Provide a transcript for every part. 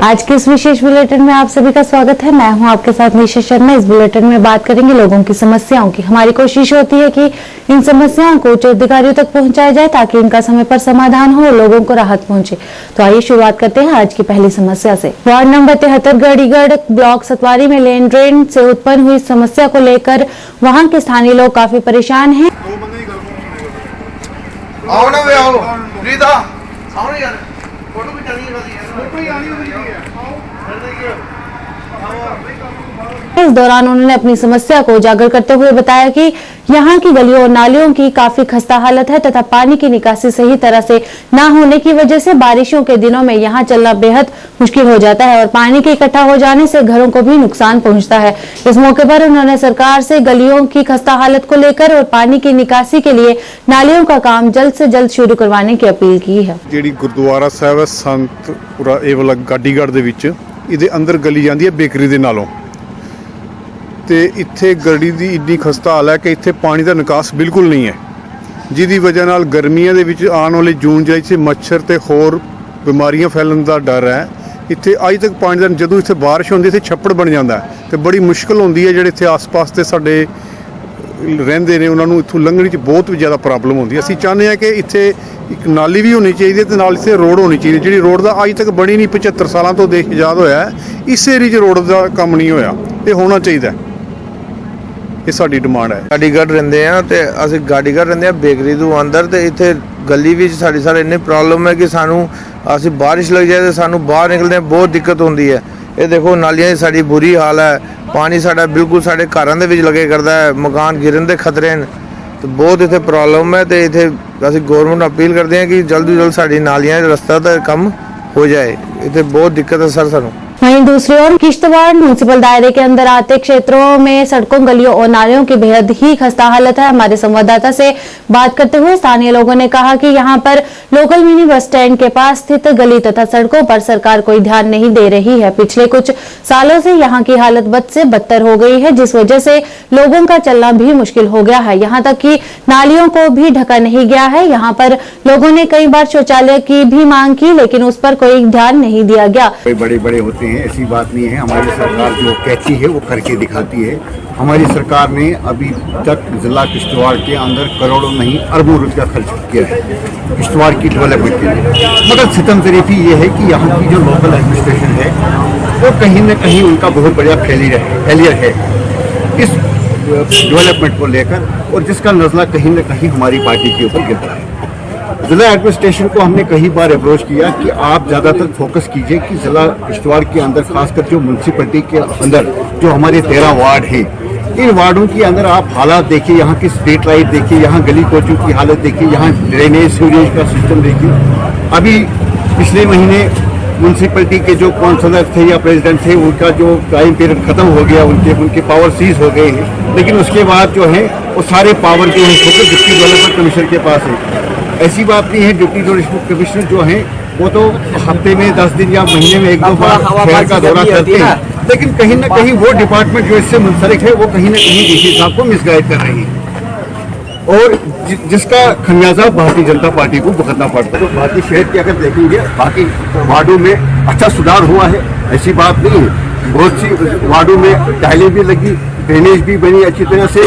आज के इस विशेष बुलेटिन में आप सभी का स्वागत है। मैं हूं आपके साथ निशा शर्मा। इस बुलेटिन में बात करेंगे लोगों की समस्याओं की। हमारी कोशिश होती है कि इन समस्याओं को उच्च अधिकारियों तक पहुंचाया जाए ताकि इनका समय पर समाधान हो और लोगों को राहत पहुंचे। तो आइए शुरुआत करते हैं आज की पहली समस्या से। वार्ड नंबर 73 गढ़ीगढ़ ब्लॉक सतवारी में लेन ड्रेन से उत्पन्न हुई समस्या को लेकर वहाँ के स्थानीय लोग काफी परेशान है। इस दौरान उन्होंने अपनी समस्या को उजागर करते हुए बताया कि यहाँ की गलियों और नालियों की काफी खस्ता हालत है तथा पानी की निकासी सही तरह से न होने की वजह से बारिशों के दिनों में यहाँ चलना बेहद मुश्किल हो जाता है और पानी के इकट्ठा हो जाने से घरों को भी नुकसान पहुँचता है। इस मौके पर उन्होंने सरकार से गलियों की खस्ता हालत को लेकर और पानी की निकासी के लिए नालियों का काम जल्द से जल्द शुरू करवाने की अपील की है। ਜਿਹੜੀ ਗੁਰਦੁਆਰਾ ਸਾਹਿਬ ਹੈ ਸੰਤਪੁਰਾ ਇਹ ਵਾਲਾ ਗਾਡੀਗੜ੍ਹ ਦੇ ਵਿੱਚ ਇਹਦੇ ਅੰਦਰ ਗਲੀ ਜਾਂਦੀ ਹੈ ਬੇਕਰੀ ਦੇ ਨਾਲੋਂ ਤੇ ਇੱਥੇ ਗਲੀ ਦੀ ਇੰਨੀ ਖਸਤਾ ਹਾਲ ਹੈ ਕਿ ਇੱਥੇ ਪਾਣੀ ਦਾ ਨਿਕਾਸ ਬਿਲਕੁਲ ਨਹੀਂ ਹੈ, ਜਿਹਦੀ ਵਜ੍ਹਾ ਨਾਲ ਗਰਮੀਆਂ ਦੇ ਵਿੱਚ ਆਉਣ ਵਾਲੇ ਜੂਨ ਜੁਲਾਈ 'ਚ ਮੱਛਰ ਤੇ ਹੋਰ ਬਿਮਾਰੀਆਂ ਫੈਲਣ ਦਾ ਡਰ ਹੈ। ਇੱਥੇ ਅੱਜ ਤੱਕ ਪਾਣੀ ਦਾ ਜਦੋਂ ਇੱਥੇ ਬਾਰਿਸ਼ ਹੁੰਦੀ ਇੱਥੇ ਛੱਪੜ ਬਣ ਜਾਂਦਾ ਤੇ ਬੜੀ ਮੁਸ਼ਕਲ ਹੁੰਦੀ ਹੈ। ਜਿਹੜੇ ਇੱਥੇ ਆਸ-ਪਾਸ ਤੇ ਸਾਡੇ ਰਹਿੰਦੇ ਨੇ ਉਹਨਾਂ ਨੂੰ ਇੱਥੋਂ ਲੰਘਣ 'ਚ ਬਹੁਤ ਜ਼ਿਆਦਾ ਪ੍ਰੋਬਲਮ ਹੁੰਦੀ ਹੈ। ਅਸੀਂ ਚਾਹੁੰਦੇ ਹਾਂ ਕਿ ਇੱਥੇ ਇੱਕ ਨਾਲੀ ਵੀ ਹੋਣੀ ਚਾਹੀਦੀ ਹੈ ਤੇ ਨਾਲ ਇੱਥੇ ਰੋਡ ਹੋਣੀ ਚਾਹੀਦੀ, ਜਿਹੜੀ ਰੋਡ ਦਾ ਅੱਜ ਤੱਕ ਬਣੀ ਨਹੀਂ। 75 ਸਾਲਾਂ ਤੋਂ ਦੇਸ਼ ਆਜ਼ਾਦ ਹੋਇਆ ਹੈ, ਇਸ ਏਰੀਏ 'ਚ ਰੋਡ ਦਾ ਕੰਮ ਨਹੀਂ ਹੋਇਆ, ਇਹ ਹੋਣਾ ਚਾਹੀਦਾ। ਇਹ ਸਾਡੀ ਡਿਮਾਂਡ ਹੈ। ਗਾਡੀਗੜ੍ਹ ਰਹਿੰਦੇ ਆ ਤੇ ਅਸੀਂ ਗਾਡੀਗੜ੍ਹ ਰਹਿੰਦੇ ਆ ਬੇਕਰੀ ਤੋਂ ਅੰਦਰ ਤੇ ਇੱਥੇ ਗਲੀ ਵਿੱਚ ਸਾਡੀ ਸਰ ਇੰਨੀ ਪ੍ਰੋਬਲਮ ਹੈ ਕਿ ਸਾਨੂੰ ਅਸੀਂ ਬਾਰਿਸ਼ ਲੱਗ ਜਾਏ ਤੇ ਸਾਨੂੰ ਬਾਹਰ ਨਿਕਲਦੇ ਬਹੁਤ ਦਿੱਕਤ ਹੁੰਦੀ ਹੈ। ਇਹ ਦੇਖੋ ਨਾਲੀਆਂ ਦੀ ਸਾਡੀ ਬੁਰੀ ਹਾਲ ਹੈ, ਪਾਣੀ ਸਾਡਾ ਬਿਲਕੁਲ ਸਾਡੇ ਘਰਾਂ ਦੇ ਵਿੱਚ ਲੱਗੇ ਕਰਦਾ ਹੈ, ਮਕਾਨ ਗਿਰਨ ਦੇ ਖਤਰੇ ਨੇ ਤੇ ਬਹੁਤ ਇੱਥੇ ਪ੍ਰੋਬਲਮ ਹੈ ਤੇ ਇੱਥੇ ਅਸੀਂ ਗਵਰਨਮੈਂਟ ਨੂੰ ਅਪੀਲ ਕਰਦੇ ਹਾਂ ਕਿ ਜਲਦ ਤੋਂ ਜਲਦ ਸਾਡੀ ਨਾਲੀਆਂ ਦਾ ਰਸਤਾ ਦਾ ਕੰਮ हो जाए। इतने बहुत दिक्कत है सर सानू। वहीं दूसरी ओर किश्तवाड़ म्युनिसिपल दायरे के अंदर आते क्षेत्रों में सड़कों गलियों और नालियों की बेहद ही खस्ता हालत है। हमारे संवाददाता से बात करते हुए स्थानीय लोगों ने कहा कि यहाँ पर लोकल मिनी बस स्टैंड के पास स्थित गली तथा सड़कों पर सरकार कोई ध्यान नहीं दे रही है। पिछले कुछ सालों से यहाँ की हालत बद से बदतर हो गई है, जिस वजह से लोगों का चलना भी मुश्किल हो गया है। यहाँ तक कि नालियों को भी ढका नहीं गया है। यहाँ पर लोगों ने कई बार शौचालय की भी मांग की, लेकिन उस पर कोई ध्यान नहीं दिया गया। बड़े बड़े होते हैं, ऐसी बात नहीं है। हमारी सरकार जो कहती है वो करके दिखाती है। हमारी सरकार ने अभी तक जिला किश्तवाड़ के अंदर करोड़ों नहीं अरबों रुपया खर्च किया है किश्तवाड़ की डेवलपमेंट के लिए, मगर सितम तरीफी ये है कि यहाँ की जो लोकल एडमिनिस्ट्रेशन है वो कहीं न कहीं उनका बहुत बड़ा फेलियर है इस डेवलपमेंट को लेकर, और जिसका नज़ला कहीं न कहीं हमारी पार्टी के ऊपर गिरता है। जिला एडमिनिस्ट्रेशन को हमने कई बार अप्रोच किया कि आप ज़्यादातर फोकस कीजिए कि जिला किश्तवाड़ के अंदर खासकर जो म्यूनसिपलिटी के अंदर जो हमारे 13 वार्ड हैं, इन वार्डों के अंदर आप हालात देखिए, यहाँ की स्ट्रीट लाइट देखिए, यहाँ गली कोचों की हालत देखिए, यहाँ ड्रेनेज सीवरेज का सिस्टम देखिए। अभी पिछले महीने म्यूनसिपलिटी के जो काउंसलर थे या प्रेसिडेंट थे उनका जो टाइम पीरियड खत्म हो गया, उनके पावर सीज हो गए हैं, लेकिन उसके बाद जो है वो सारे पावर जो है डिप्टी डेवलपमेंट कमिश्नर के पास है। ऐसी बात नहीं है, डिप्टी डेवलपमेंट कमिश्नर जो है वो तो हफ्ते में 10 दिन या महीने में 1-2 बार शहर का दौरा करते हैं, लेकिन कहीं ना कहीं वो डिपार्टमेंट जो इससे मुंसलिक है वो कहीं ना कहीं डीसी साहब को मिसगाइड कर रही है और जिसका खमियाजा भारतीय जनता पार्टी को भुगतना पड़ता है। तो भारतीय शहर की अगर देखेंगे बाकी वार्डों में अच्छा सुधार हुआ है, ऐसी बात नहीं है। बहुत सी वार्डों में टाइलें भी लगी, ड्रेनेज भी बनी अच्छी तरह से,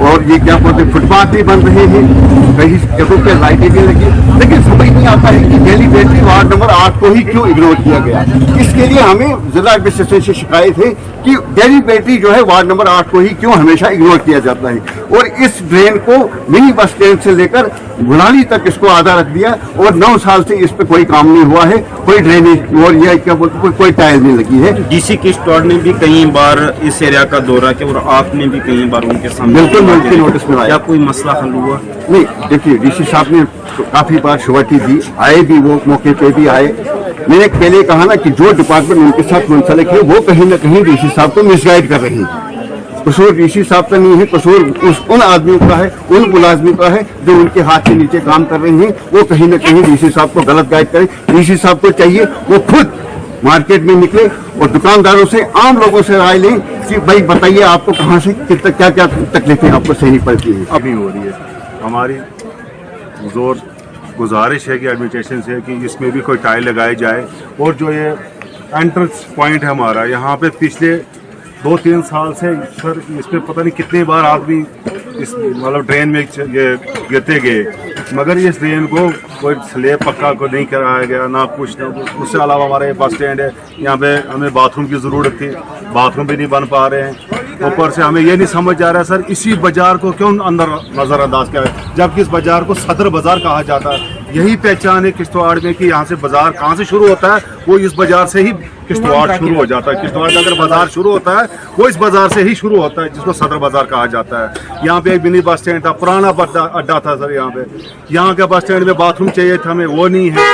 और ये क्या बोलते हैं फुटपाथ भी बन रहे हैं, कई जगहों पे लाइटें भी लगी, लेकिन समझ नहीं आता है कि डेलीबरेटली वार्ड नंबर 8 को ही क्यों इग्नोर किया गया। इसके लिए हमें जिला एडमिनिस्ट्रेशन से शिकायत है कि डेलीबरेटली जो है वार्ड नंबर 8 को ही क्यों हमेशा इग्नोर किया जाता है, और इस ड्रेन को मिनी बस स्टैंड से लेकर गुलाली तक इसको आधा रख दिया, और 9 साल से इस पे कोई काम नहीं हुआ है, कोई ड्रेनेज और यह क्या बोलते कोई टाइल नहीं लगी है। डीसी किश्तवाड़ ने भी कई बार इस एरिया का दौरा किया और आपने भी कई बार उनके सामने बिल्कुल नोटिस में आया। क्या कोई मसला हल हुआ? नहीं, देखिए डीसी साहब ने काफी बार शुरुआती दी, आए भी, वो मौके पे भी आए। मैंने पहले कहा ना कि जो डिपार्टमेंट उनके साथ मुंसलिक है वो कहीं ना कहीं डीसी साहब को मिसगाइड कर रही है। कसूर डीसी साहब का नहीं है, कसूर उन आदमियों का है, उन मुलाजमियों का है जो उनके हाथ के नीचे काम कर रहे हैं, वो कहीं ना कहीं डीसी साहब को गलत गाइड करें। डीसी साहब को चाहिए वो खुद मार्केट में निकले और दुकानदारों से, आम लोगों से राय लें कि भाई बताइए आपको कहाँ से क्या क्या तकलीफें आपको सहनी पड़ती है। अभी हो रही है। हमारी जोर गुजारिश है कि एडमिनिस्ट्रेशन से कि इसमें भी कोई टाइल लगाई जाए, और जो ये एंट्रेंस पॉइंट है हमारा। यहाँ पे पिछले 2-3 साल से सर इस पे पता नहीं कितने बार आदमी इस मतलब ड्रेन में ये गिरते गए, मगर इस ड्रेन को कोई स्लेब पक्का को नहीं कराया गया, ना कुछ ना कुछ। उससे अलावा हमारा ये बस स्टैंड है, यहाँ पे हमें बाथरूम की ज़रूरत थी, बाथरूम भी नहीं बन पा रहे हैं। ऊपर से हमें ये नहीं समझ आ रहा है सर, इसी बाजार को क्यों अंदर नज़रअंदाज किया है, जबकि इस बाजार को सदर बाजार कहा जाता है। यही पहचान है किश्तवाड़ में कि यहाँ से बाजार कहाँ से शुरू होता है, वो इस बाजार से ही किश्तवाड़ शुरू हो जाता है। किश्तवाड़ का अगर बाजार शुरू होता है वो इस बाजार से ही शुरू होता है, जिसको सदर बाजार कहा जाता है। यहाँ पे एक मिनी बस स्टैंड था, पुराना अड्डा था सर। यहाँ के बस स्टैंड में बाथरूम चाहिए था, हमें वो नहीं है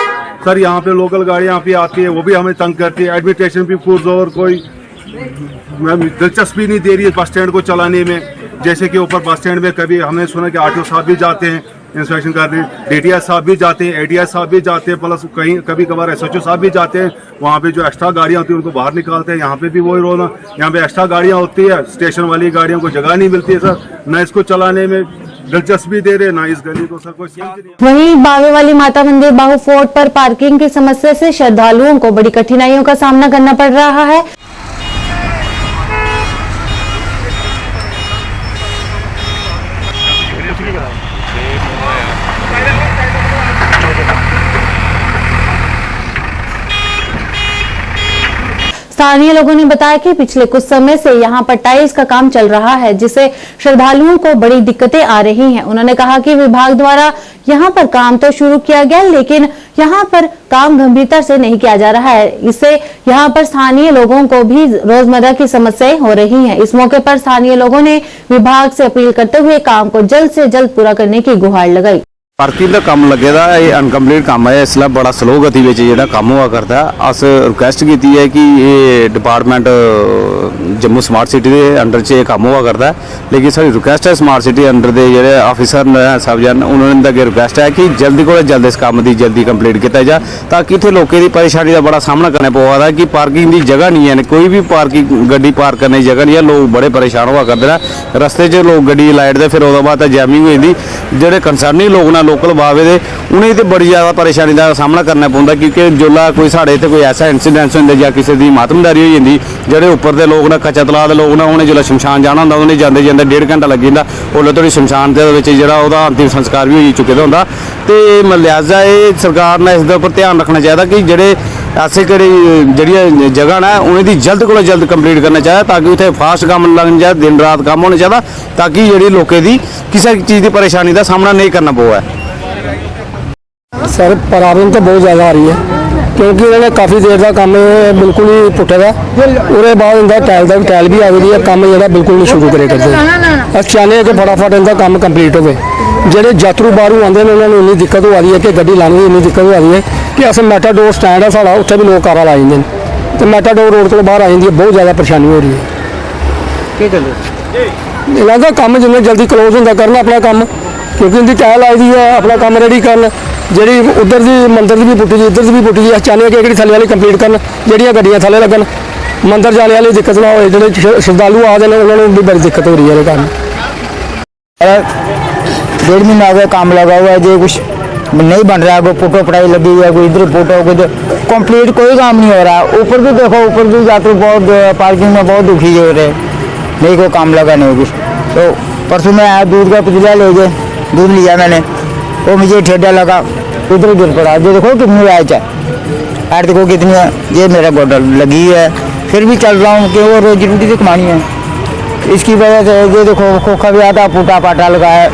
सर। यहाँ पे लोकल गाड़ियाँ भी आती है, वो भी हमें तंग करती है। एडमिनिस्ट्रेशन भी पुरजोर कोई दिलचस्पी नहीं दे रही है बस स्टैंड को चलाने में। जैसे कि ऊपर बस स्टैंड में कभी हमने सुना कि आरटीओ साहब भी जाते हैं इंस्पेक्शन करने, डीटीएस साहब भी जाते हैं, एटीएस साहब भी जाते हैं, प्लस कहीं कभी कभार एसएचओ साहब भी जाते हैं। वहाँ पे जो एक्स्ट्रा गाड़ियाँ होती हैं उनको बाहर निकालते हैं। यहाँ पे भी वही रोना, यहाँ पे एक्स्ट्रा गाड़ियाँ होती है, स्टेशन वाली गाड़ियों को जगह नहीं मिलती है सर, न इसको चलाने में दिलचस्पी दे रहे, ना इस गली को सर कोई समझ नहीं। वहीं बावे वाली माता मंदिर बाहु फोर्ट पर पार्किंग की समस्या से श्रद्धालुओं को बड़ी कठिनाइयों का सामना करना पड़ रहा है। स्थानीय लोगों ने बताया कि पिछले कुछ समय से यहां पर टाइल्स का काम चल रहा है, जिससे श्रद्धालुओं को बड़ी दिक्कतें आ रही हैं। उन्होंने कहा कि विभाग द्वारा यहां पर काम तो शुरू किया गया, लेकिन यहां पर काम गंभीरता से नहीं किया जा रहा है। इससे यहां पर स्थानीय लोगों को भी रोजमर्रा की समस्याएं हो रही हैं। इस मौके पर स्थानीय लोगों ने विभाग से अपील करते हुए काम को जल्द से जल्द पूरा करने की गुहार लगाई। पार्किंग का काम लगे दा ये अनकंप्लीट काम है, इसलिए बड़ा स्लो गति में जो काम हुआ करता है। अस रिक्वेस्ट की है कि ये डिपार्टमेंट जम्मू स्मार्ट सिटी के अंडर च काम हुआ करता है, लेकिन सारी रिक्वेस्ट है स्मार्ट सिटी अंडर के जो ऑफिसर सब जन उन्होंने अगे रिक्वेस्ट है कि जल्दी को जल्द इस काम की जल्दी कंप्लीट किया जाए, ताकि इतने लोगों की परेशानी का बड़ा सामना करना पवा है कि पार्किंग की जगह नहीं है, कोई भी पार्किंग गड्डी पार्क करने की जगह नहीं है। लोग बड़े परेशान हुआ करते हैं रस्ते च, लोग गड्डी लाइट दे, फिर उसके बाद जैमिंग होती। जोड़े कंसर्नी लोग ना लोकल बावे दे उन्हें तो बड़ी ज़्यादा परेशानी का सामना करना पौंदा, क्योंकि जोला कोई साढ़े इतने कोई ऐसा इंसीडेंस होंगे या किसी की मातमदारी हो जाती, जोड़े उपर के लोग ना कच्चा तलाव के लोग ना उन्हें जो शमशान जाना होंगे उन्हें जाते जाते 1.5 घंटा लग जाता, उसले थोड़ी शमशान के जो अंतिम संस्कार भी हो चुके होंगे। तो लिहाजा ये सरकार ने इसके उपर ध्यान रखना चाहिए कि जोड़े ऐसे जी जगह ना उन्हें जल्द को जल्द कंप्लीट करना चाहिए, ताकि उत्थे फास्ट काम लग जाए, दिन रात काम होना चाहिए, ताकि जी लोगों की किसी चीज़ की परेशानी का सामना नहीं करना पवे। सर प्रॉब्लम तो बहुत ज़्यादा आ रही है, क्योंकि इन्होंने काफ़ी देर का काम बिल्कुल ही पुट्टे का, उसके बाद इनका टैल भी आ गई है, काम जो बिल्कुल नहीं शुरू करे करते। अस चाहते हैं कि फटाफट इनका काम कंप्लीट हो। जोड़े यात्रु बाहरों आते हैं उन्होंने इन्नी दिक्कत हो रही है कि गड्डी लाने की इन्नी दिक्कत हो रही है कि अस मैटाडोर स्टैंड है साढ़ा, उत्थे भी लोग कारा ला जाते हैं, तो मैटाडोर रोड को बाहर आ जाती है, बहुत ज़्यादा परेशानी हो रही है। इन्हों का काम जिन्हें जल्दी क्लोज होंगे करना अपना काम, क्योंकि इनकी टैल आई दी है, अपना काम रेडी करन। जी उधर की मंदिर की भी पुट्टी जी, इधर की भी पुट्टी जी, चाहते हैं कि थले वाली कंप्लीट करन, जी गड्डियाँ थले लगन, मंदिर जाने वाली दिक्कत ना हो। जो श्रद्धालु आते हैं उन्होंने भी बड़ी दिक्कत हो रही है कारण। 1.5 महीना हो गया काम लगा हुआ है, जो कुछ नहीं बन रहा है, कोई फोटो पढ़ाई लगी हुई है, कोई इधर फोटो कोई कंप्लीट कोई काम नहीं हो रहा। ऊपर भी देखो, ऊपर भी यात्रु बहुत पार्किंग में बहुत दुखी हो रहे, नहीं कोई काम लगा नहीं कुछ। तो परसों में आया, दूध का पतीला ले गए, दूध लिया मैंने, वो मुझे ठेडा लगा, उधर गिर पड़ा। ये देखो कितनी राइट है, यार देखो कितनी है, ये मेरा गोडल लगी है, फिर भी चल रहा हूँ कि वो रोजी रोटी से कमानी है। इसकी वजह से ये देखो खोखा भी आता, फूटा पाटा लगा है।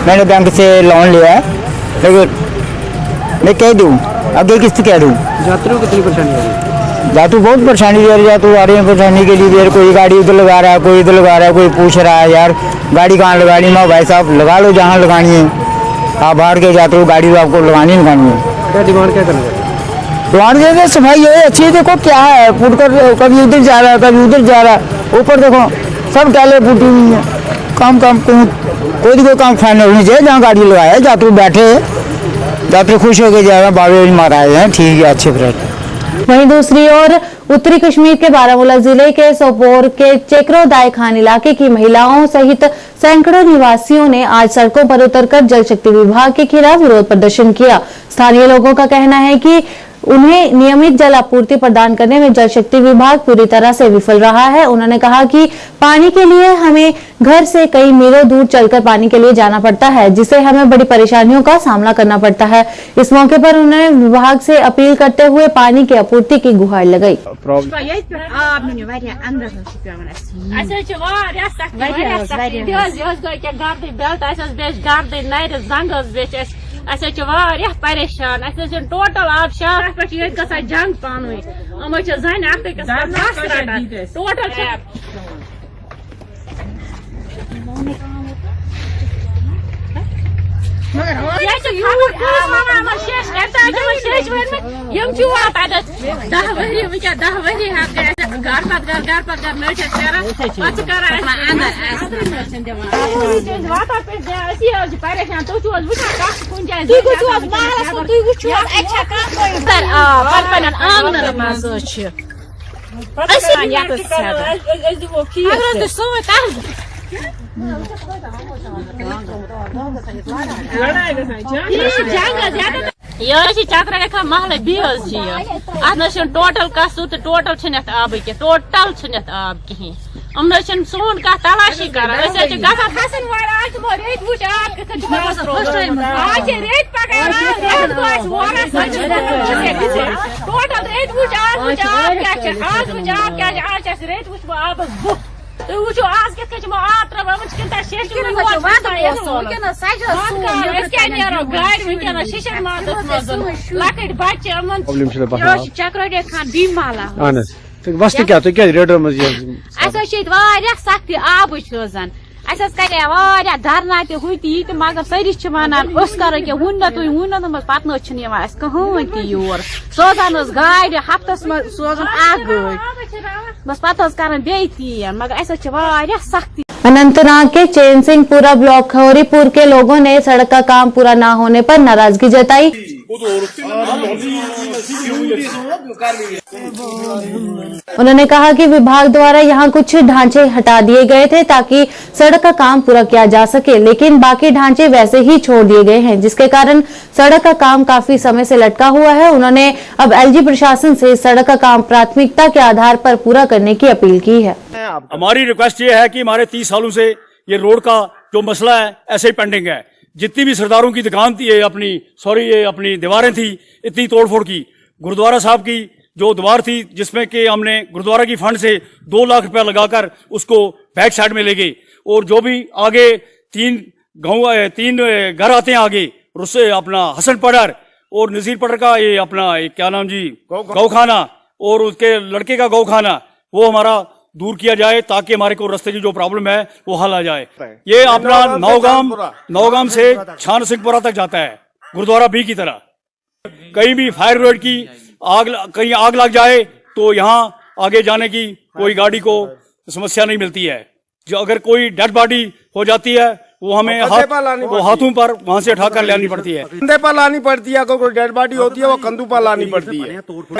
मैंने बैंक से लोन लिया है, लेकिन मैं कह दूँ आगे किस्त कह दूँ। यात्रियों को कितनी परेशानी आ रही है? यात्रु बहुत परेशानी दे रही है, यात्रु आ रही है परेशानी के लिए। यार कोई गाड़ी उधर लगा रहा है, कोई इधर लगा रहा है, कोई पूछ रहा है यार गाड़ी कहाँ लगानी है। भाई साहब लगा लो जहाँ लगानी है, आप बाहर के यात्रु गाड़ी तो आपको लगानी है। क्या डिमांड क्या करना है? डिमांड ये सफाई है अच्छी है। देखो क्या है, फूट कर कभी इधर जा रहा है, कभी उधर जा रहा है, ऊपर देखो सब टाइलें फूटी हुई हैं। काम कोई काम फाइनल नहीं चाहिए, जहाँ गाड़ी लगाया है यात्रु बैठे, यात्रु खुश होकर जाएगा, बाबे मारा है, ठीक है अच्छे फिर। वहीं दूसरी ओर उत्तरी कश्मीर के बारामूला जिले के सोपोर के चेकरो दाय खान इलाके की महिलाओं सहित सैकड़ों निवासियों ने आज सड़कों पर उतरकर जल शक्ति विभाग के खिलाफ विरोध प्रदर्शन किया। स्थानीय लोगों का कहना है कि उन्हें नियमित जल आपूर्ति प्रदान करने में जल शक्ति विभाग पूरी तरह से विफल रहा है। उन्होंने कहा कि पानी के लिए हमें घर से कई मीलों दूर चलकर पानी के लिए जाना पड़ता है, जिससे हमें बड़ी परेशानियों का सामना करना पड़ता है। इस मौके पर उन्होंने विभाग से अपील करते हुए पानी की आपूर्ति की गुहार लगाई। परेशान टोटल आब शहर पे जंग पान टोटल चक्र रेखा महल बह टोटल कसूर तो टोटल आब टोटल आब कहें सोन कह तलाशी कर वो आज के आब लकट बच्चे चक्र रेखा बीमाला वस्त क्या तो क्या रेडर सख्ती आब रोजान करे धरना तो मगर सारी वनान करो क्या वो तुम पे कहीं तह योर सोजान गाड़ हफ्तस मज सोजान गाड़ बस पे कर तीन मगर सख्ती। अनंतनाग के चैन सिंहपुरा ब्लॉक खौरीपुर के लोगों ने सड़क का काम पूरा न होने पर नाराजगी जताई। उन्होंने कहा कि विभाग द्वारा यहां कुछ ढांचे हटा दिए गए थे ताकि सड़क का काम पूरा किया जा सके, लेकिन बाकी ढांचे वैसे ही छोड़ दिए गए हैं, जिसके कारण सड़क का काम काफी समय से लटका हुआ है। उन्होंने अब एलजी प्रशासन से सड़क का काम प्राथमिकता के आधार पर पूरा करने की अपील की है। हमारी रिक्वेस्ट ये है कि हमारे 30 सालों से ये रोड का जो मसला है ऐसे ही पेंडिंग है। जितनी भी सरदारों की दुकान थी ये अपनी दीवारें थी, इतनी तोड़फोड़ की। गुरुद्वारा साहब की जो दीवार थी जिसमें कि हमने गुरुद्वारा की फंड से 2 लाख रुपया लगाकर उसको बैक साइड में ले गए, और जो भी आगे 3 घर आते हैं आगे उससे अपना हसन पडर और नजीर पडर का ये अपना क्या नाम जी गौखाना और उसके लड़के का गौखाना वो हमारा दूर किया जाए ताकि हमारे को रास्ते की जो प्रॉब्लम है वो हल आ जाए। ये अपना नौगाम से छान सिंहपुरा तक जाता है गुरुद्वारा बी की तरह। कहीं भी फायर ब्रिगेड की कहीं आग लग जाए तो यहाँ आगे जाने की कोई गाड़ी को समस्या नहीं मिलती है। जो अगर कोई डेड बॉडी हो जाती है वो हमें हाथों पर वहाँ से उठाकर लानी पड़ती है, कंधे पर लानी पड़ती है। कोई डेड बॉडी होती है वो कंधों पर लानी पड़ती है।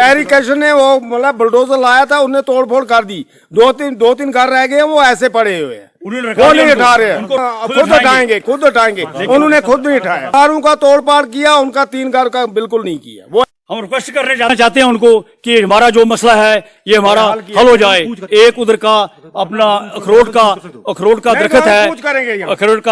एरिकेशन ने वो मतलब बुलडोजर लाया था, उन्हें तोड़फोड़ कर दी। दो तीन घर रह गए वो ऐसे पड़े हुए हैं, वो नहीं उठा रहे हैं। खुद उठाएंगे उन्होंने खुद नहीं उठाया। कारों का तोड़फोड़ किया, उनका 3 घर का बिल्कुल नहीं किया। वो हम रिक्वेस्ट करने जाना चाहते हैं उनको कि हमारा जो मसला है ये हमारा हल हो जाए। एक उधर का अपना अखरोट का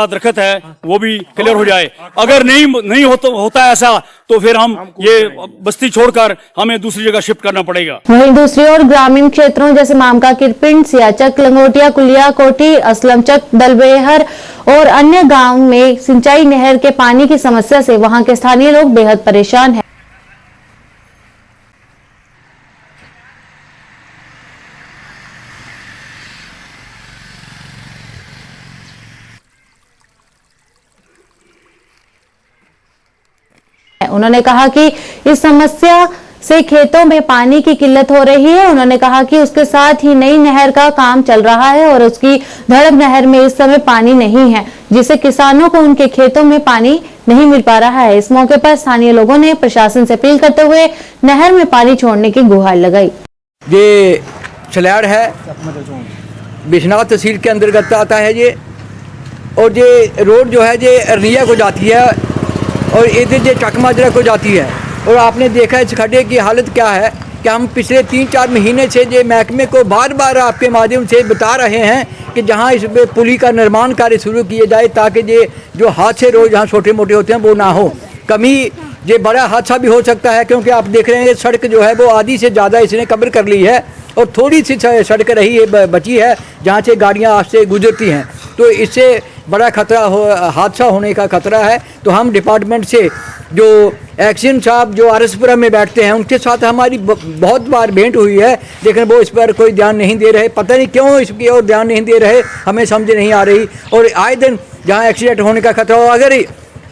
दरख्त है वो भी क्लियर हो जाए। अगर नहीं होता ऐसा तो फिर हम ये बस्ती छोड़कर हमें दूसरी जगह शिफ्ट करना पड़ेगा। वहीं दूसरी ओर ग्रामीण क्षेत्रों जैसे मामका किरपिंड, सियाचक, लंगोटिया, कुलिया कोठी, असलमचक, दलबेहर और अन्य गाँव में सिंचाई नहर के पानी की समस्या से वहाँ के स्थानीय लोग बेहद परेशान है। उन्होंने कहा कि इस समस्या से खेतों में पानी की किल्लत हो रही है। उन्होंने कहा कि उसके साथ ही नई नहर का काम चल रहा है और उसकी धड़क नहर में इस समय पानी नहीं है, जिससे किसानों को उनके खेतों में पानी नहीं मिल पा रहा है। इस मौके पर स्थानीय लोगों ने प्रशासन से अपील करते हुए नहर में पानी छोड़ने की गुहार लगाई। ये छलैड़ है, बिश्नाह तहसील के अंतर्गत आता है ये, और ये रोड जो है ये अरनिया को जाती है और इधर ये चक माजरा को जाती है। और आपने देखा इस खड्डे की हालत क्या है कि हम पिछले 3-4 महीने से ये महकमे को बार बार आपके माध्यम से बता रहे हैं कि जहाँ इस पुली का निर्माण कार्य शुरू किए जाए ताकि ये जो हादसे रोज यहाँ छोटे मोटे होते हैं वो ना हो। कमी ये बड़ा हादसा भी हो सकता है क्योंकि आप देख रहे हैं सड़क जो है वो आधी से ज़्यादा इसने कवर कर ली है और थोड़ी सी सड़क रही है बची है जहाँ से गाड़ियाँ आपसे गुजरती हैं, तो इससे बड़ा खतरा हादसा होने का खतरा है। तो हम डिपार्टमेंट से जो एक्शन साहब जो आरएसपुरा में बैठते हैं उनके साथ हमारी बहुत बार भेंट हुई है, लेकिन वो इस पर कोई ध्यान नहीं दे रहे। पता नहीं क्यों इसकी ओर ध्यान नहीं दे रहे, हमें समझ नहीं आ रही। और आए दिन जहाँ एक्सीडेंट होने का खतरा हो, अगर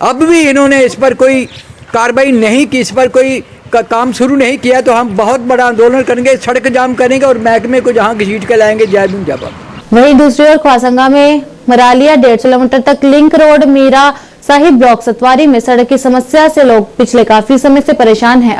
अब भी इन्होंने इस पर कोई कार्रवाई नहीं की, इस पर कोई काम शुरू नहीं किया तो हम बहुत बड़ा आंदोलन करेंगे, सड़क जाम करेंगे और महकमे को जहाँ घसीट के लाएंगे। जय भीम जय भारत। वहीं दूसरी ओर ख्वासंगा में मरालिया 150 किलोमीटर तक link road Mira Sahib block Satwari में सड़क की समस्या से लोग पिछले काफी समय से परेशान हैं।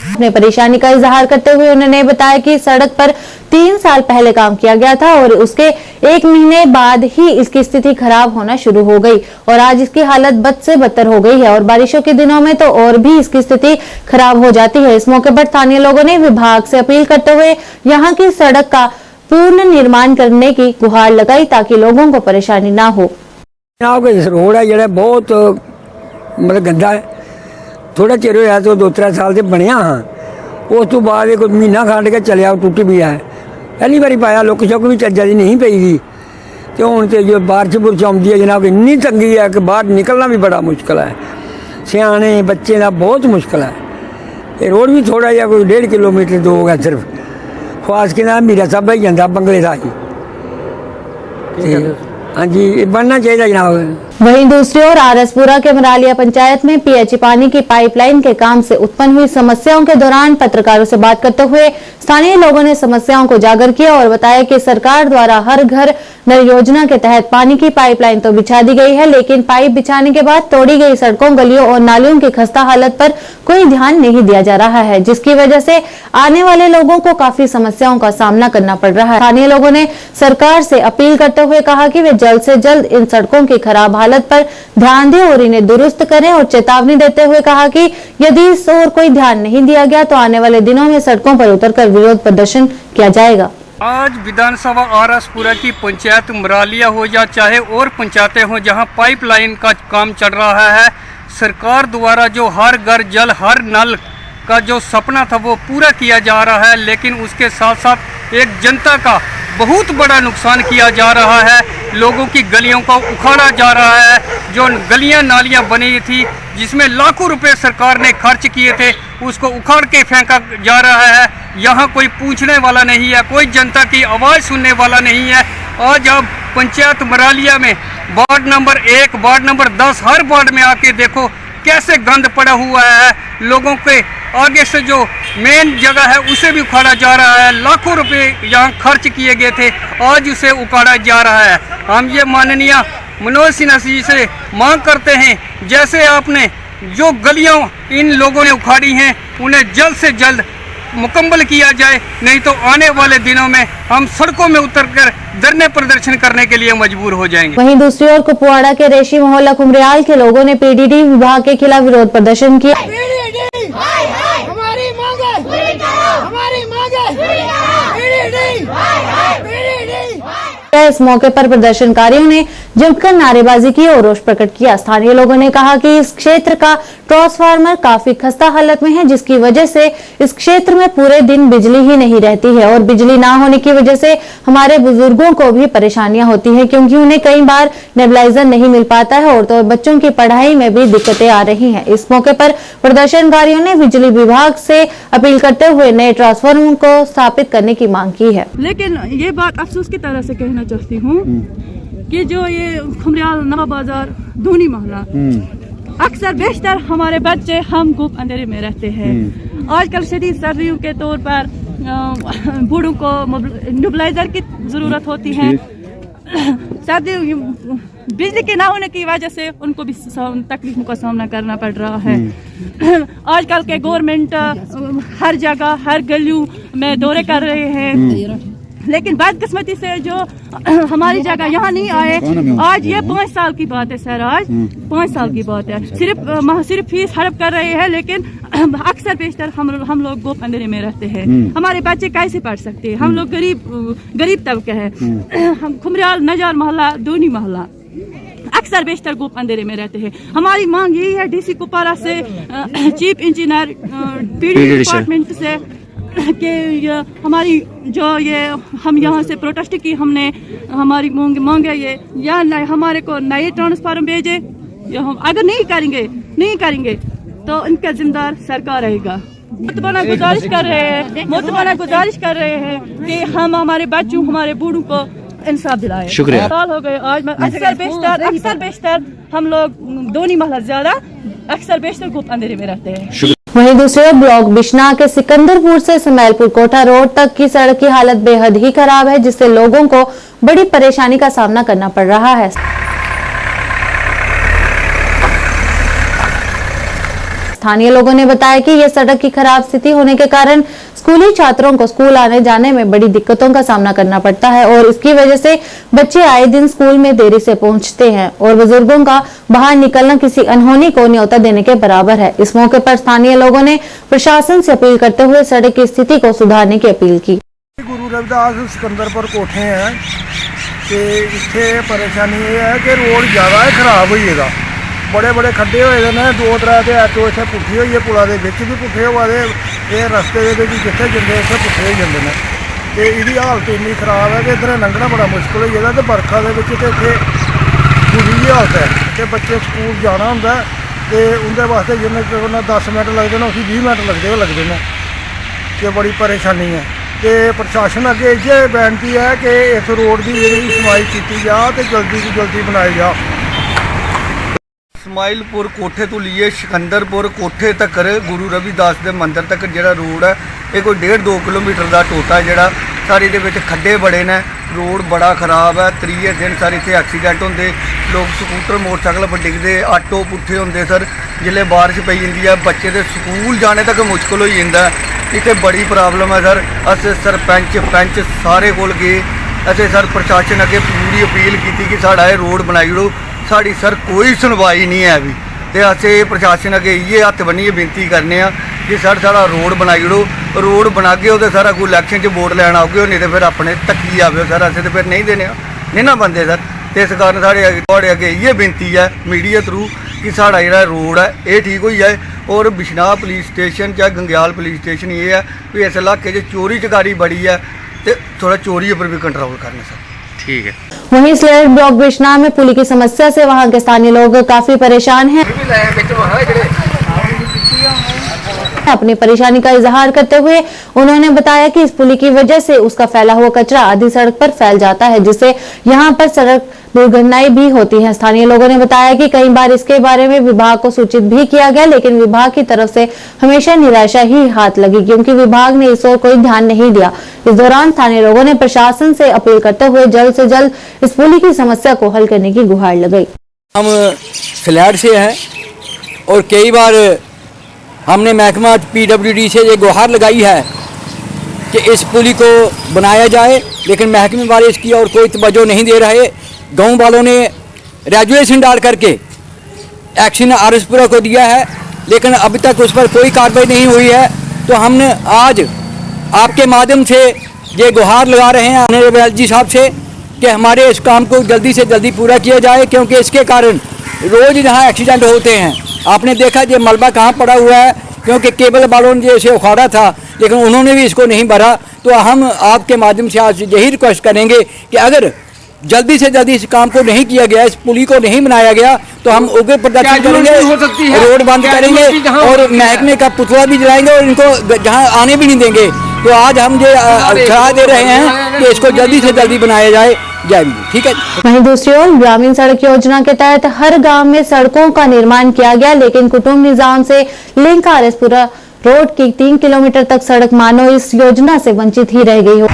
अपने परेशानी का इजहार करते हुए उन्होंने बताया कि सड़क पर 3 साल पहले काम किया गया था और उसके 1 महीने बाद ही इसकी स्थिति खराब होना शुरू हो गई और आज इसकी हालत बद से बदतर हो गई है और बारिशों के दिनों में तो और भी इसकी स्थिति खराब हो जाती है। इस मौके पर स्थानीय लोगों ने विभाग से अपील करते हुए यहाँ की सड़क का पूर्ण निर्माण करने की गुहार लगाई ताकि लोगों को परेशानी ना हो। रोड है जो बहुत मतलब गंदा है, थोड़ा चिर होया तो 2-3 साल से बनया हाँ, उस तो बाद एक महीना खंड के चलिया टुट भी है। पहली बारी पाया लुक शुक भी चज्जा दी नहीं पई तो हूँ तो जो बारिश बुरश आती है जनाब इन्नी तंगी है कि बाहर निकलना भी बड़ा मुश्किल है, सियाने बच्चे का बहुत मुश्किल है। ये रोड भी थोड़ा जहा कोई 1.5 किलोमीटर 2 होगा सिर्फ, ख्वास के नाम मीरा साहब ही जाता बंगले का ही। हाँ जी बनना चाहिए जनाब। वहीं दूसरी ओर आरएसपुरा के मरालिया पंचायत में पीएचई पानी की पाइपलाइन के काम से उत्पन्न हुई समस्याओं के दौरान पत्रकारों से बात करते हुए स्थानीय लोगों ने समस्याओं को उजागर किया और बताया कि सरकार द्वारा हर घर नल योजना के तहत पानी की पाइपलाइन तो बिछा दी गई है, लेकिन पाइप बिछाने के बाद तोड़ी गई सड़कों, गलियों और नालियों की खस्ता हालत पर कोई ध्यान नहीं दिया जा रहा है, जिसकी वजह से आने वाले लोगों को काफी समस्याओं का सामना करना पड़ रहा है। स्थानीय लोगों ने सरकार से अपील करते हुए कहा कि वे जल्द से जल्द इन सड़कों की खराब हालत पर ध्यान दें और इन्हें दुरुस्त करें और चेतावनी देते हुए कहा कि यदि इस ओर कोई ध्यान नहीं दिया गया तो आने वाले दिनों में सड़कों पर उतरकर विरोध प्रदर्शन किया जाएगा। आज विधानसभा आरएसपुरा की पंचायत मरालिया हो या चाहे और पंचायतें हो जहां पाइपलाइन का काम चल रहा है, सरकार द्वारा जो हर घर जल हर नल का जो सपना था वो पूरा किया जा रहा है, लेकिन उसके साथ साथ एक जनता का बहुत बड़ा नुकसान किया जा रहा है। लोगों की गलियों को उखाड़ा जा रहा है, जो गलियां नालियां बनी थी जिसमें लाखों रुपए सरकार ने खर्च किए थे उसको उखाड़ के फेंका जा रहा है। यहाँ कोई पूछने वाला नहीं है, कोई जनता की आवाज़ सुनने वाला नहीं है। आज आप पंचायत मरालिया में वार्ड नंबर 1, वार्ड नंबर 10 हर वार्ड में आके देखो कैसे गंद पड़ा हुआ है। लोगों के आगे से जो मेन जगह है उसे भी उखाड़ा जा रहा है, लाखों रुपए यहाँ खर्च किए गए थे, आज उसे उखाड़ा जा रहा है। हम ये माननीय मनोज सिन्हा जी से मांग करते हैं, जैसे आपने जो गलियां इन लोगों ने उखाड़ी हैं उन्हें जल्द से जल्द मुकम्मल किया जाए, नहीं तो आने वाले दिनों में हम सड़कों में उतरकर धरने प्रदर्शन करने के लिए मजबूर हो जाएंगे। वहीं दूसरी ओर कुपवाड़ा के रेशी मोहल्ला कुमरियाल के लोगों ने पीडीडी विभाग के खिलाफ विरोध प्रदर्शन किया। हमारी इस मौके पर प्रदर्शनकारियों ने जमकर नारेबाजी की और रोष प्रकट किया। स्थानीय लोगों ने कहा कि इस क्षेत्र का ट्रांसफार्मर काफी खस्ता हालत में है, जिसकी वजह से इस क्षेत्र में पूरे दिन बिजली ही नहीं रहती है और बिजली ना होने की वजह से हमारे बुजुर्गों को भी परेशानियां होती हैं, क्योंकि उन्हें कई बार नेबुलाइजर नहीं मिल पाता है और तो बच्चों की पढ़ाई में भी दिक्कतें आ रही हैं। इस मौके पर प्रदर्शनकारियों ने बिजली विभाग से अपील करते हुए नए ट्रांसफार्मर को स्थापित करने की मांग की है। लेकिन ये बात अफसोस की तरह से कहना चाहती हूँ कि जो ये खुमरियाल नवा बाजार धोनी मोहल्ला, अक्सर बेशतर हमारे बच्चे हम गुप अंधेरे में रहते हैं। आजकल शदीद सर्दियों के तौर पर बूढ़ों को नेबुलाइजर की जरूरत होती है। सर्दी बिजली के ना होने की वजह से उनको भी तकलीफों का सामना करना पड़ रहा है। आजकल के गवर्नमेंट हर जगह हर गलियों में दौरे कर रहे हैं, लेकिन बदकिस्मती से जो हमारी जगह यहाँ नहीं आए, आज ये 5 साल की बात है सर, आज 5 साल की बात है। सिर्फ फीस हड़प कर रहे हैं, लेकिन अक्सर बेशतर हम लोग गोप अंधेरे में रहते हैं। हमारे बच्चे कैसे पढ़ सकते हैं? हम लोग गरीब तबके हैं। हम खुमरियाल, नजार मोहल्ला, दोनी मोहल्ला अक्सर बेशतर गोप अंधेरे में रहते हैं। हमारी मांग यही है डीसी कुपवारा से, चीफ इंजीनियर, पीडी डिपार्टमेंट से कि हमारी जो ये हम यहाँ से प्रोटेस्ट की हमने, हमारी मांग है ये, या हमारे को नए ट्रांसफार्मर भेजे। अगर नहीं करेंगे तो इनका जिम्मेदार सरकार रहेगा। मोतबाना गुजारिश कर रहे हैं कि हम हमारे बच्चों, हमारे बूढ़ों को इंसाफ दिलाए। शुक्रिया। साल हो गए आज मैं अक्सर बेशतर हम लोग दोनी महला ज्यादा अक्सर बेशतर गुप्त अंधेरे में रहते हैं। वहीं दूसरे ब्लॉक बिश्ना के सिकंदरपुर से सुमेलपुर कोठा रोड तक की सड़क की हालत बेहद ही खराब है, जिससे लोगों को बड़ी परेशानी का सामना करना पड़ रहा है। स्थानीय लोगों ने बताया कि यह सड़क की खराब स्थिति होने के कारण स्कूली छात्रों को स्कूल आने जाने में बड़ी दिक्कतों का सामना करना पड़ता है और इसकी वजह से बच्चे आए दिन स्कूल में देरी से पहुंचते हैं और बुजुर्गों का बाहर निकलना किसी अनहोनी को न्योता देने के बराबर है। इस मौके पर स्थानीय लोगों ने प्रशासन से अपील करते हुए सड़क की स्थिति को सुधारने की अपील की। गुरु रविदास सिकंदरपुर कोठे हैं कि इत्थे परेशानी ये है कि रोड ज़्यादा खराब होइएगा, बड़े खड्डे होए ने, 2-3 ऐटो इत्थे पुट्ठे होइए, पुला दे विच भी पुट्ठे होआ दे, ये रस्ते दे विच जित्थे जंदे उत्थे पुट्ठे हो जांदे ने। ते इहदी हालत इन्नी खराब है कि इधर लंघना बड़ा मुश्किल हो जाता। ते बरखा दे विच ते इत्थे बुरी हालत है कि बच्चे स्कूल जाना हुंदा ते उंदे वास्ते जिन्ने 10 मिनट लगदे ने उसी 20 मिनट लगदे ने, ते बड़ी परेशानी है। ते प्रशासन अगे इ'यै बेनती है कि इस रोड की जी सफाई की जा ते जल्दी तो जल्दी बनाई जा। इस्माइलपुर कोठे तो लिए सिकंदरपुर कोठे तक गुरु रविदास के मंदिर तक जो रोड है ये कोई 1.5-2 किलोमीटर का टोटा है। जोड़ा सारे दे विच खड्डे बड़े ने, रोड बड़ा खराब है। 3 दिन सारे इतने एक्सीडेंट होंगे, लोग स्कूटर मोटरसाइकिल पर डिगते, आटो पुट्ठे होंगे सर। जिले बारिश पई जाती है बच्चे के स्कूल जाने तक मुश्किल हो जाता है। इतने बड़ी प्रॉब्लम है सर। अस सरपंच पंच सारे कोल गए, असें सर प्रशासन अगे पूरी अपील की कि साड़ा ये रोड बनाई ओड़ो, साड़ी सर कोई सुनवाई नहीं है अभी। तो असें प्रशासन अगे इ'यै हत्थ बन्नियै बेनती करने कि सर साड़ा रोड बनाई ओड़ो, रोड बनागे तो सर अगू इलैक्शन च वोट लैन आओगे, नहीं तो फिर अपने तक्की आवे सर, असें तो फिर नहीं देने नहीं ना बंदे सर। तो इस कारण साढ़े अगे इ'यै बेनती है मीडिया थ्रू कि साड़ा जेह्ड़ा रोड है ये ठीक हो जाए। और बिश्नाह पुलिस स्टेशन चाहे गंग्याल पुलिस स्टेशन ये है कि इस इलाके च चोरी चकारी बड़ी है, तो थोड़ा चोरी पर भी कंट्रोल करना सर। ठीक है। वहीं स्लेट ब्लॉक बिश्नाह में पुली की समस्या से वहां के स्थानीय लोग काफी परेशान हैं। अपनी परेशानी का इजहार करते हुए उन्होंने बताया कि इस पुली की वजह से उसका फैला हुआ कचरा आधी सड़क पर फैल जाता है, जिससे यहां पर सड़क दुर्घटनाएं भी होती हैं। स्थानीय लोगों ने बताया कि कई बार इसके बारे में विभाग को सूचित भी किया गया, लेकिन विभाग की तरफ से हमेशा निराशा ही हाथ लगी, क्योंकि विभाग ने इस ओर कोई ध्यान नहीं दिया। इस दौरान स्थानीय लोगों ने प्रशासन से अपील करते हुए जल्द से जल्द इस पुली की समस्या को हल करने की गुहार लगाई। हम फ्लैट से हैं और कई बार हमने महकमा PWD से ये गुहार लगाई है कि इस पुली को बनाया जाए, लेकिन महकमे वाले इसकी और कोई तवज्जो नहीं दे रहे। गांव वालों ने ग्रेजुएशन डाल करके एक्शन आरएसपुरा को दिया है, लेकिन अभी तक उस पर कोई कार्रवाई नहीं हुई है। तो हमने आज आपके माध्यम से ये गुहार लगा रहे हैं ऑनरेबल जी साहब से कि हमारे इस काम को जल्दी से जल्दी पूरा किया जाए, क्योंकि इसके कारण रोज़ यहाँ एक्सीडेंट होते हैं। आपने देखा ये मलबा कहाँ पड़ा हुआ है, क्योंकि केबल वालों ने इसे उखाड़ा था, लेकिन उन्होंने भी इसको नहीं भरा। तो हम आपके माध्यम से आज यही रिक्वेस्ट करेंगे कि अगर जल्दी से जल्दी इस काम को नहीं किया गया, इस पुली को नहीं बनाया गया, तो हम उग्र प्रदर्शन करेंगे, रोड बंद करेंगे और महकमे का पुतला भी जलाएंगे और इनको जहाँ आने भी नहीं देंगे। तो आज हम ये सलाह दे रहे हैं कि इसको जल्दी से जल्दी बनाया जाए। ठीक है। वहीं दूसरी ओर ग्रामीण सड़क योजना के तहत हर गांव में सड़कों का निर्माण किया गया, लेकिन कुटुंब निजाम से लिंक आरएसपुरा रोड की 3 किलोमीटर तक सड़क मानो इस योजना से वंचित ही रह गई हो।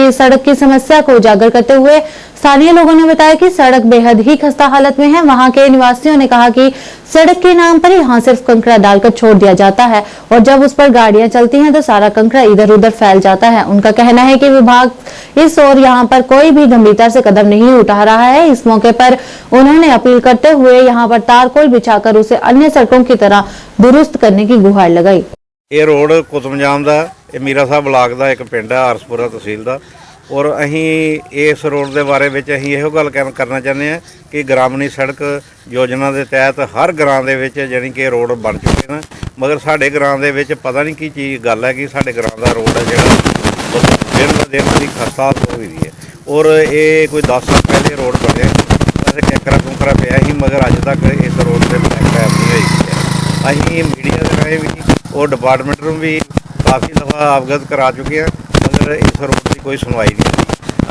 की सड़क की समस्या को उजागर करते हुए स्थानीय लोगों ने बताया कि सड़क बेहद ही खस्ता हालत में है। वहां के निवासियों ने कहा कि सड़क के नाम पर यहां सिर्फ कंकड़ा डालकर छोड़ दिया जाता है और जब उस पर गाड़ियां चलती हैं तो सारा कंकड़ा इधर उधर फैल जाता है। उनका कहना है कि विभाग इस ओर यहां पर कोई भी गंभीरता से कदम नहीं उठा रहा है। इस मौके पर उन्होंने अपील करते हुए यहां पर तारकोल बिछाकर उसे अन्य सड़कों की तरह दुरुस्त करने की गुहार लगाई। ਇਹ ਰੋਡ ਕੁਤਬਜਾਮ ਦਾ ਇਹ ਮੀਰਾ ਸਾਹਿਬ ਬਲਾਕ ਦਾ ਇੱਕ ਪਿੰਡ ਹੈ ਆਰਸਪੁਰਾ ਤਹਿਸੀਲ ਦਾ ਔਰ ਅਸੀਂ ਇਸ ਰੋਡ ਦੇ ਬਾਰੇ ਵਿੱਚ ਅਸੀਂ ਇਹੋ ਗੱਲ ਕਰਨਾ ਚਾਹੁੰਦੇ ਹਾਂ ਕਿ ਗ੍ਰਾਮੀਣ ਸੜਕ ਯੋਜਨਾ ਦੇ ਤਹਿਤ ਹਰ ਗ੍ਰਾਂ ਦੇ ਵਿੱਚ ਜਾਣੀ ਕਿ ਰੋਡ ਬਣ ਚੁੱਕੇ ਨੇ ਮਗਰ ਸਾਡੇ ਗ੍ਰਾਂ ਦੇ ਵਿੱਚ ਪਤਾ ਨਹੀਂ ਕੀ ਚੀਜ਼ ਗੱਲ ਹੈ ਕਿ ਸਾਡੇ ਗ੍ਰਾਂ ਦਾ ਰੋਡ ਹੈ ਜਿਹੜਾ ਦਿਨ ਦੀ ਖਸਤਾ ਹੋ ਗਈ ਹੈ ਔਰ ਇਹ ਕੋਈ 10 ਸਾਲ ਪਹਿਲੇ ਰੋਡ ਬਣਿਆ ਵੈਸੇ ਕੈਂਕਰਾ ਪਿਆ ਸੀ ਮਗਰ ਅੱਜ ਤੱਕ ਇਸ ਰੋਡ ਤੇ ਪੈਪ ਨਹੀਂ ਹੋਈ ਹੈ। ਅਸੀਂ ਮੀਡੀਆ ਦੇ ਰਾਹੀਂ ਵੀ और डिपार्टमेंट में भी काफ़ी दफ़ा अवगत करा चुके हैं मगर इस रोड की कोई सुनवाई नहीं।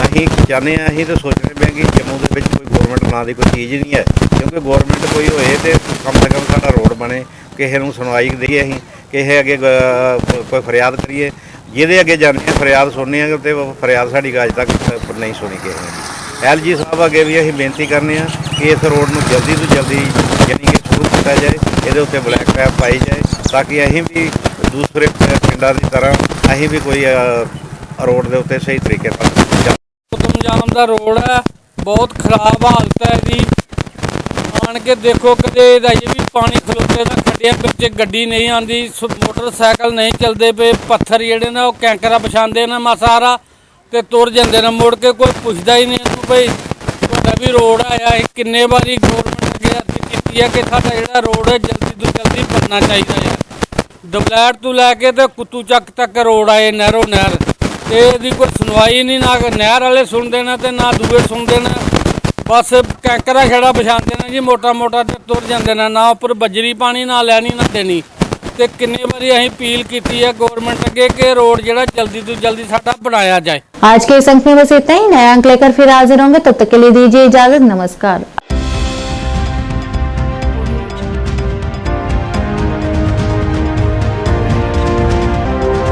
अहीं चाहते हैं अहीं तो सोचने पे कि जम्मू के विच कोई गौरमेंट ना की कोई चीज़ नहीं है क्योंकि गौरमेंट कोई होए तो कम से कम साडा रोड बने किसी नूं सुनवाई दईए अहीं किसी अगे कोई फरियाद करिए जिहदे अगे जाने फरियाद सुनने तो फरियाद साडी अज तक नहीं सुनी किसी ने। LG साहब अगे भी अहीं बेनती करने कि इस रोड नूं जल्दी तो जल्दी यानी कि शुरू किया जाए ਇਹਦੇ ਉੱਤੇ ਬਲੈਕ ਪੈਪ ਪਾਈ ਜਾਏ ताकि ਅਸੀਂ ਵੀ ਦੂਸਰੇ ਪਿੰਡਾਂ ਦੀ ਤਰ੍ਹਾਂ ਅਸੀਂ ਵੀ ਕੋਈ ਰੋਡ ਦੇ ਉੱਤੇ ਸਹੀ ਤਰੀਕੇ ਨਾਲ ਕੁਤਬਜਾਮ ਦਾ ਰੋਡ ਹੈ ਬਹੁਤ ਖਰਾਬ ਹਾਲਤ ਹੈ ਜੀ ਆਣ ਕੇ ਦੇਖੋ ਕਦੇ ਅਜੇ ਵੀ ਪਾਣੀ ਖਲੋਤੇ ਦਾ ਖੱਡਿਆਂ ਵਿੱਚ ਗੱਡੀ ਨਹੀਂ ਆਉਂਦੀ ਮੋਟਰਸਾਈਕਲ ਨਹੀਂ ਚੱਲਦੇ ਪਏ ਪੱਥਰ ਜਿਹੜੇ ਨੇ ਉਹ ਕੈਂਕਰਾ ਵਿਛਾਉਂਦੇ ਨੇ ਮਸਾਰਾ ਤੇ ਤੁਰ ਜਾਂਦੇ ਨੇ ਮੁੜ ਕੇ ਕੋਈ ਪੁੱਛਦਾ ਹੀ ਨਹੀਂ ਇਹਨੂੰ ਭਈ ਤੁਹਾਡਾ ਵੀ ਰੋਡ ਆਇਆ ਹੈ ਕਿੰਨੇ ਵਾਰੀ ਗੌਰਮੈਂਟ ਅੱਗੇ ਅਰਜ਼ੀ ਕੀਤੀ ਹੈ ਕਿ ਸਾਡਾ ਜਿਹੜਾ ਰੋਡ ਹੈ ਜਲਦੀ ਤੋਂ ਜਲਦੀ ਬਣਨਾ ਚਾਹੀਦਾ ਹੈ। ਡਬਲੈਟ ਤੋਂ ਲੈ ਕੇ ਤੇ ਕੁੱਤੂ ਚੱਕ ਤੱਕ ਰੋਡ ਆਏ ਨਹਿਰੋ ਨਹਿਰ ਤੇ ਇਹਦੀ ਕੋਈ ਸੁਣਵਾਈ ਨਹੀਂ ਨਾ ਨਹਿਰ ਵਾਲੇ ਸੁਣਦੇ ਨੇ ਤੇ ਨਾ ਦੂਏ ਸੁਣਦੇ ਨੇ ਬਸ ਕੈਂਕਰਾ ਖੇੜਾ ਵਿਛਾਉਂਦੇ ਨੇ ਜੀ ਮੋਟਾ ਤੇ ਤੁਰ ਜਾਂਦੇ ਨੇ ਨਾ ਉੱਪਰ ਬਜਰੀ ਪਾਣੀ ਨਾ ਲੈਣੀ ਨਾ ਦੇਣੀ ਤੇ कितनी बारी ਅਸੀਂ अपील की है गवर्नमेंट अगे कि रोड जरा जल्दी तो जल्दी साडा बनाया जाए। आज के इस अंक में बस इतना ही। नया अंक लेकर फिर हाजिर होंगे, तब तक के लिए दीजिए इजाजत। नमस्कार।